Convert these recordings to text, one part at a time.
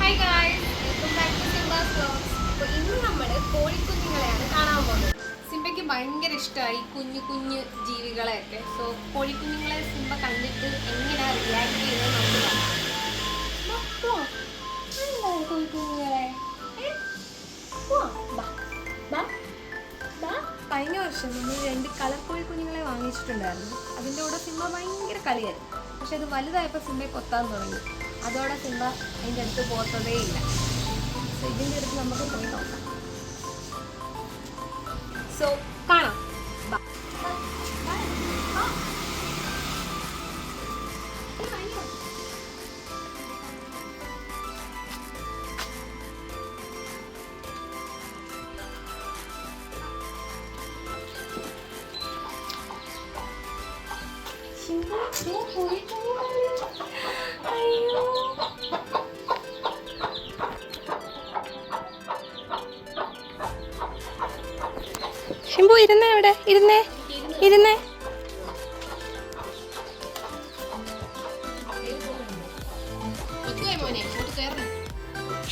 Hi guys, welcome back to Simba's vlogs. അപ്പോൾ ഇന്ന് നമ്മൾ കോഴിക്കുഞ്ഞുങ്ങളെയാണ് കാണാൻ പോകുന്നത്. സിംബയ്ക്ക് ഭയങ്കര ഇഷ്ടമായി കുഞ്ഞു കുഞ്ഞു ജീവികളെയൊക്കെ. സോ കോഴിക്കുഞ്ഞുങ്ങളെ സിംബ കണ്ടിട്ട് എങ്ങനെയാണ് റിയാക്ട് ചെയ്യുന്നത് നമുക്ക് നോക്കാം. കോഴിക്കുഞ്ഞുങ്ങളെ കഴിഞ്ഞ വർഷം നമ്മൾ 2 കളർ കോഴിക്കുഞ്ഞുങ്ങളെ വാങ്ങിച്ചിട്ടുണ്ടായിരുന്നു. അതിൻ്റെ കൂടെ സിംബ ഭയങ്കര കളിയായിരുന്നു. പക്ഷെ അത് വലുതായപ്പോൾ സിംബയെ കൊത്താൻ തുടങ്ങി. അതോടെ സിംബ അതിൻ്റെ അടുത്ത് പോകത്തതേ ഇല്ല. സോ ഇതിൻ്റെ അടുത്ത് നമുക്ക് പോയി നോക്കാം. സോ കാണാം. അയ്യോ, ഷിംബു ഇരുന്നേ, അവിടെ ഇരുന്നേ ഇരുന്നേ.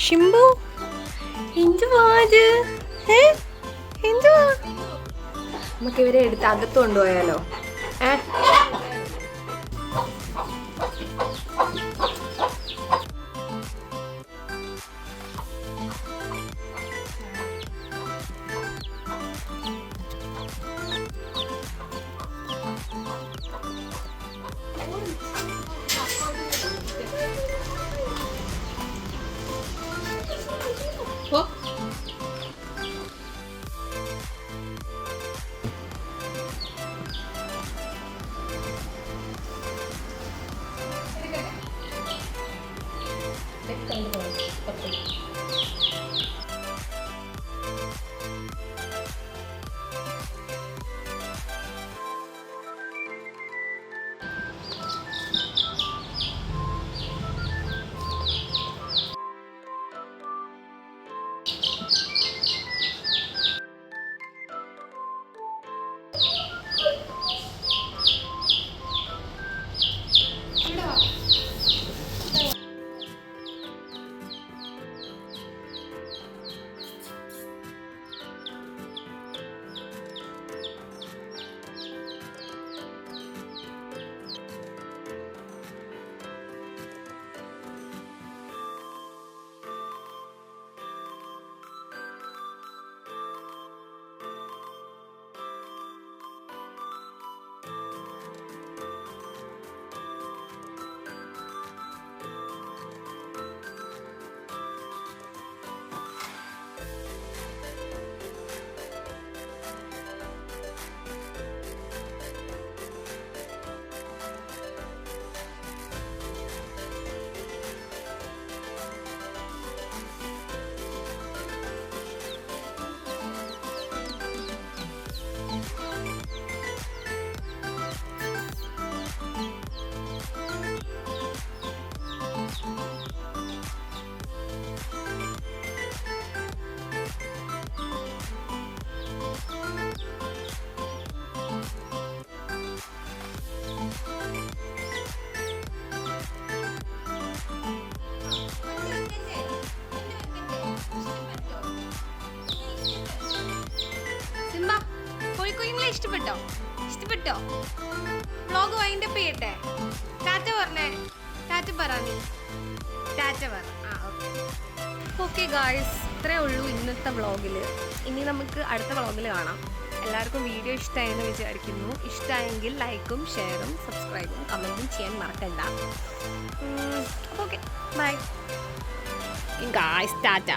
ഷിംബു എന്തുവാ ഇത്? എന്തുവാ? നമുക്ക് ഇവരെ എടുത്ത് അകത്ത് കൊണ്ടുപോയാലോ? ഇഷ്ടപ്പെട്ടോ? ഇഷ്ടപ്പെട്ടോ? വ്ലോഗ് വൈൻഡപ്പ് ചെയ്യട്ടെ? ടാറ്റ പറഞ്ഞേ, ടാറ്റ പറ. നീ ടാറ്റ പറ. ഓക്കെ ഗായ്സ്, ഇത്രേ ഉള്ളൂ ഇന്നത്തെ വ്ലോഗിൽ. ഇനി നമുക്ക് അടുത്ത വ്ലോഗിൽ കാണാം. എല്ലാവർക്കും വീഡിയോ ഇഷ്ടമായെന്ന് വിചാരിക്കുന്നു. ഇഷ്ടമായെങ്കിൽ ലൈക്കും ഷെയറും സബ്സ്ക്രൈബും കമൻറ്റും ചെയ്യാൻ മറക്കണ്ട. Okay, bye guys, Tata.